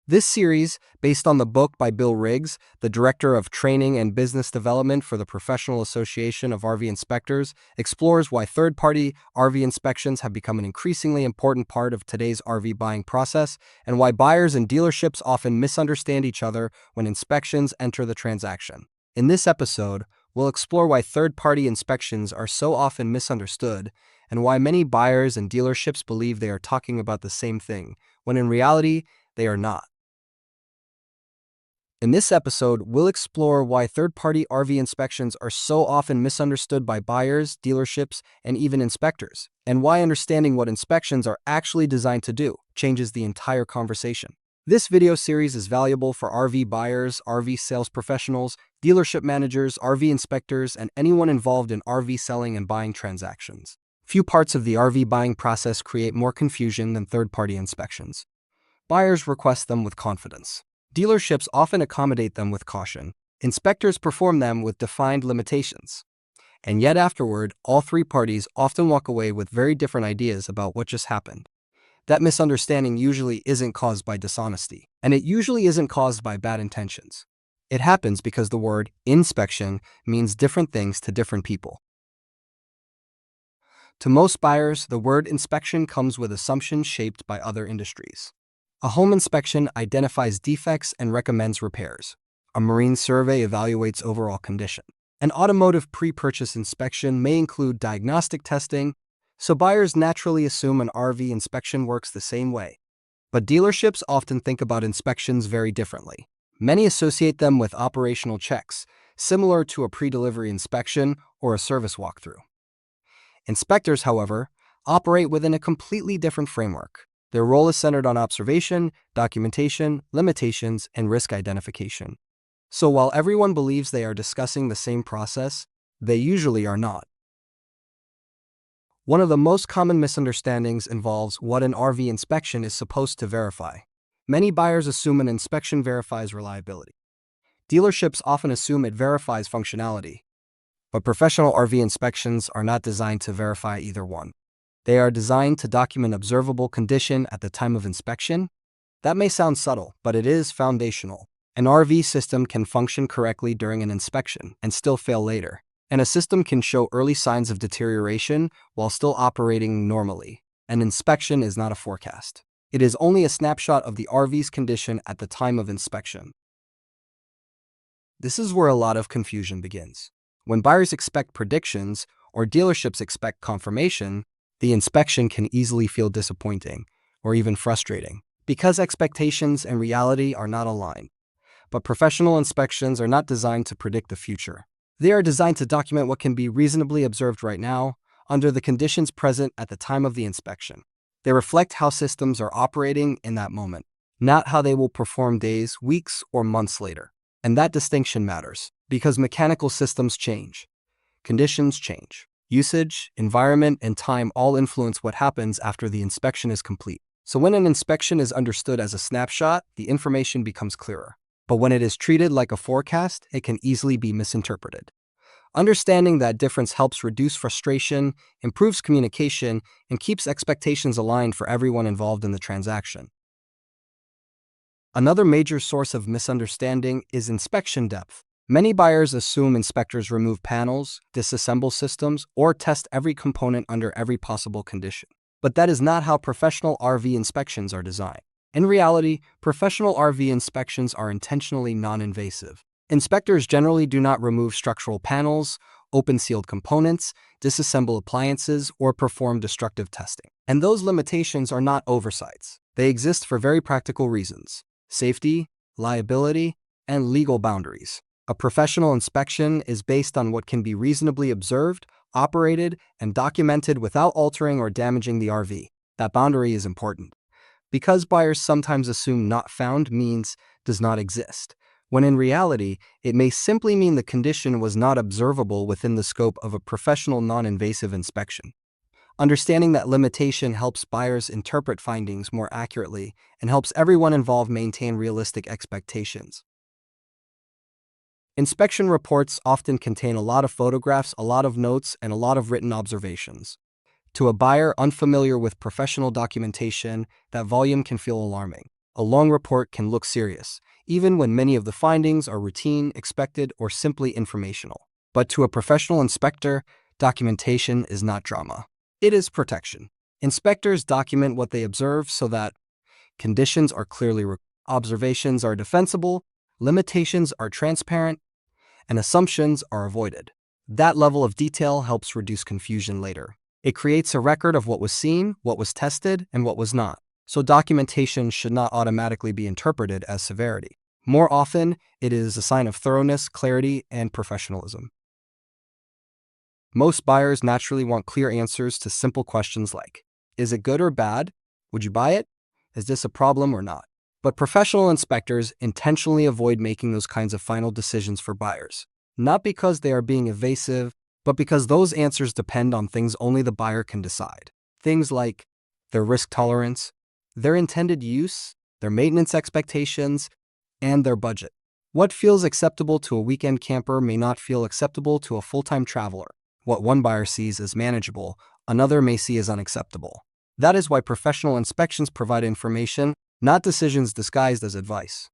This series, based on the book by Bill Riggs, the Director of Training and Business Development for the Professional Association of RV Inspectors, explores why third-party RV inspections have become an increasingly important part of today's RV buying process, and why buyers and dealerships often misunderstand each other when inspections enter the transaction. In this episode, we'll explore why third-party inspections are so often misunderstood, and why many buyers and dealerships believe they are talking about the same thing, when in reality, they are not. In this episode, we'll explore why third-party RV inspections are so often misunderstood by buyers, dealerships, and even inspectors, and why understanding what inspections are actually designed to do changes the entire conversation. This video series is valuable for RV buyers, RV sales professionals, dealership managers, RV inspectors, and anyone involved in RV selling and buying transactions. Few parts of the RV buying process create more confusion than third-party inspections. Buyers request them with confidence. Dealerships often accommodate them with caution. Inspectors perform them with defined limitations. And yet afterward, all three parties often walk away with very different ideas about what just happened. That misunderstanding usually isn't caused by dishonesty, and it usually isn't caused by bad intentions. It happens because the word inspection means different things to different people. To most buyers, the word inspection comes with assumptions shaped by other industries. A home inspection identifies defects and recommends repairs. A marine survey evaluates overall condition. An automotive pre-purchase inspection may include diagnostic testing, so buyers naturally assume an RV inspection works the same way. But dealerships often think about inspections very differently. Many associate them with operational checks, similar to a pre-delivery inspection or a service walkthrough. Inspectors, however, operate within a completely different framework. Their role is centered on observation, documentation, limitations, and risk identification. So while everyone believes they are discussing the same process, they usually are not. One of the most common misunderstandings involves what an RV inspection is supposed to verify. Many buyers assume an inspection verifies reliability. Dealerships often assume it verifies functionality. But professional RV inspections are not designed to verify either one. They are designed to document observable condition at the time of inspection. That may sound subtle, but it is foundational. An RV system can function correctly during an inspection and still fail later. And a system can show early signs of deterioration while still operating normally. An inspection is not a forecast. It is only a snapshot of the RV's condition at the time of inspection. This is where a lot of confusion begins. When buyers expect predictions or dealerships expect confirmation, the inspection can easily feel disappointing or even frustrating because expectations and reality are not aligned. But professional inspections are not designed to predict the future. They are designed to document what can be reasonably observed right now under the conditions present at the time of the inspection. They reflect how systems are operating in that moment, not how they will perform days, weeks, or months later. And that distinction matters because mechanical systems change. Conditions change. Usage, environment, and time all influence what happens after the inspection is complete. So when an inspection is understood as a snapshot, the information becomes clearer. But when it is treated like a forecast, it can easily be misinterpreted. Understanding that difference helps reduce frustration, improves communication, and keeps expectations aligned for everyone involved in the transaction. Another major source of misunderstanding is inspection depth. Many buyers assume inspectors remove panels, disassemble systems, or test every component under every possible condition. But that is not how professional RV inspections are designed. In reality, professional RV inspections are intentionally non-invasive. Inspectors generally do not remove structural panels, open sealed components, disassemble appliances, or perform destructive testing. And those limitations are not oversights. They exist for very practical reasons: safety, liability, and legal boundaries. A professional inspection is based on what can be reasonably observed, operated, and documented without altering or damaging the RV. That boundary is important, because buyers sometimes assume not found means does not exist, when in reality, it may simply mean the condition was not observable within the scope of a professional non-invasive inspection. Understanding that limitation helps buyers interpret findings more accurately and helps everyone involved maintain realistic expectations. Inspection reports often contain a lot of photographs, a lot of notes, and a lot of written observations. To a buyer unfamiliar with professional documentation, that volume can feel alarming. A long report can look serious, even when many of the findings are routine, expected, or simply informational. But to a professional inspector, documentation is not drama. It is protection. Inspectors document what they observe so that conditions are clearly observations are defensible, limitations are transparent, and assumptions are avoided. That level of detail helps reduce confusion later. It creates a record of what was seen, what was tested, and what was not. So documentation should not automatically be interpreted as severity. More often, it is a sign of thoroughness, clarity, and professionalism. Most buyers naturally want clear answers to simple questions like, is it good or bad? Would you buy it? Is this a problem or not? But professional inspectors intentionally avoid making those kinds of final decisions for buyers. Not because they are being evasive, but because those answers depend on things only the buyer can decide. Things like their risk tolerance, their intended use, their maintenance expectations, and their budget. What feels acceptable to a weekend camper may not feel acceptable to a full-time traveler. What one buyer sees as manageable, another may see as unacceptable. That is why professional inspections provide information, not decisions disguised as advice.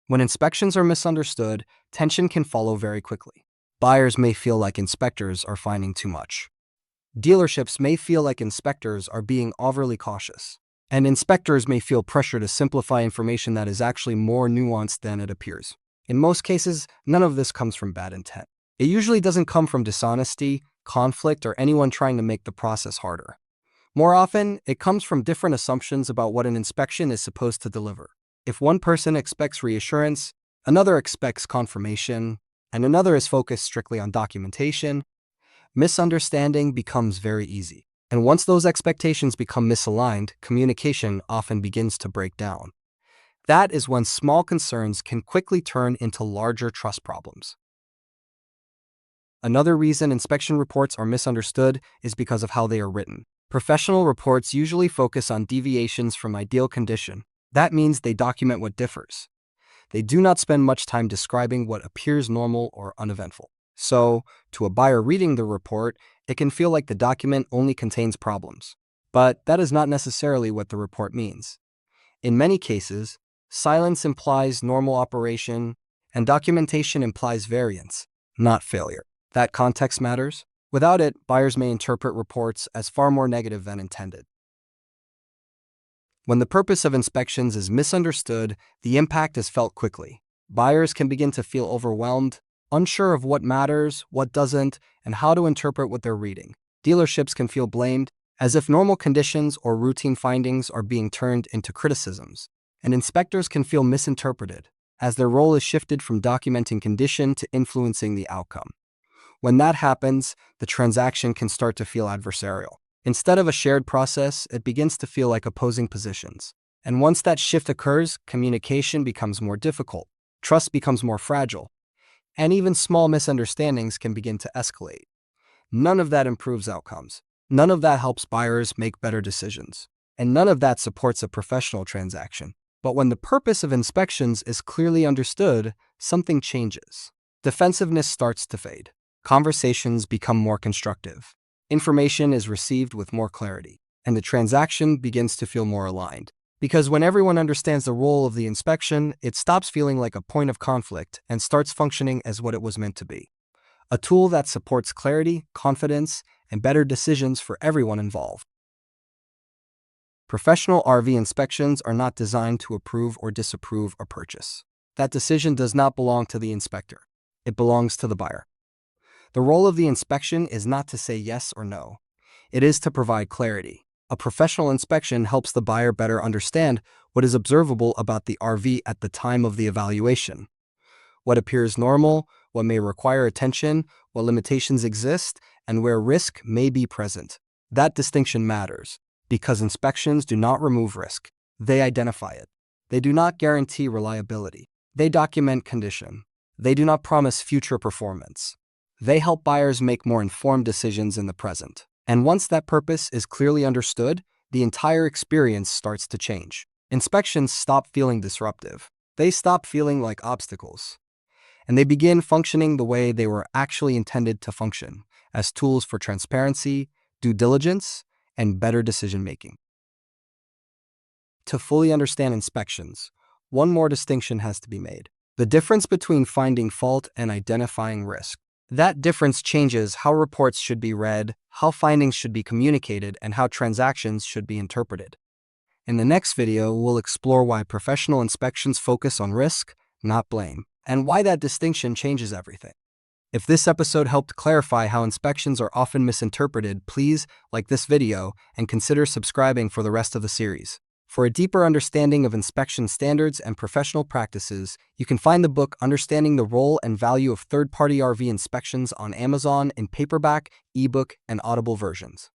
When inspections are misunderstood, tension can follow very quickly. Buyers may feel like inspectors are finding too much. Dealerships may feel like inspectors are being overly cautious. And inspectors may feel pressure to simplify information that is actually more nuanced than it appears. In most cases, none of this comes from bad intent. It usually doesn't come from dishonesty, conflict, or anyone trying to make the process harder. More often, it comes from different assumptions about what an inspection is supposed to deliver. If one person expects reassurance, another expects confirmation, and another is focused strictly on documentation, misunderstanding becomes very easy. And once those expectations become misaligned, communication often begins to break down. That is when small concerns can quickly turn into larger trust problems. Another reason inspection reports are misunderstood is because of how they are written. Professional reports usually focus on deviations from ideal condition. That means they document what differs. They do not spend much time describing what appears normal or uneventful. So, to a buyer reading the report, it can feel like the document only contains problems. But that is not necessarily what the report means. In many cases, silence implies normal operation, and documentation implies variance, not failure. That context matters. Without it, buyers may interpret reports as far more negative than intended. When the purpose of inspections is misunderstood, the impact is felt quickly. Buyers can begin to feel overwhelmed, unsure of what matters, what doesn't, and how to interpret what they're reading. Dealerships can feel blamed, as if normal conditions or routine findings are being turned into criticisms. And inspectors can feel misinterpreted, as their role is shifted from documenting condition to influencing the outcome. When that happens, the transaction can start to feel adversarial. Instead of a shared process, it begins to feel like opposing positions. And once that shift occurs, communication becomes more difficult, trust becomes more fragile, and even small misunderstandings can begin to escalate. None of that improves outcomes. None of that helps buyers make better decisions. And none of that supports a professional transaction. But when the purpose of inspections is clearly understood, something changes. Defensiveness starts to fade. Conversations become more constructive. Information is received with more clarity, and the transaction begins to feel more aligned. Because when everyone understands the role of the inspection, it stops feeling like a point of conflict and starts functioning as what it was meant to be. A tool that supports clarity, confidence, and better decisions for everyone involved. Professional RV inspections are not designed to approve or disapprove a purchase. That decision does not belong to the inspector. It belongs to the buyer. The role of the inspection is not to say yes or no. It is to provide clarity. A professional inspection helps the buyer better understand what is observable about the RV at the time of the evaluation. What appears normal, what may require attention, what limitations exist, and where risk may be present. That distinction matters, because inspections do not remove risk. They identify it. They do not guarantee reliability. They document condition. They do not promise future performance. They help buyers make more informed decisions in the present. And once that purpose is clearly understood, the entire experience starts to change. Inspections stop feeling disruptive. They stop feeling like obstacles. And they begin functioning the way they were actually intended to function, as tools for transparency, due diligence, and better decision-making. to fully understand inspections, one more distinction has to be made: the difference between finding fault and identifying risk. That difference changes how reports should be read, how findings should be communicated, and how transactions should be interpreted. In the next video, we'll explore why professional inspections focus on risk, not blame, and why that distinction changes everything. If this episode helped clarify how inspections are often misinterpreted, please like this video and consider subscribing for the rest of the series. For a deeper understanding of inspection standards and professional practices, you can find the book Understanding the Role and Value of Third-Party RV Inspections on Amazon in paperback, ebook, and Audible versions.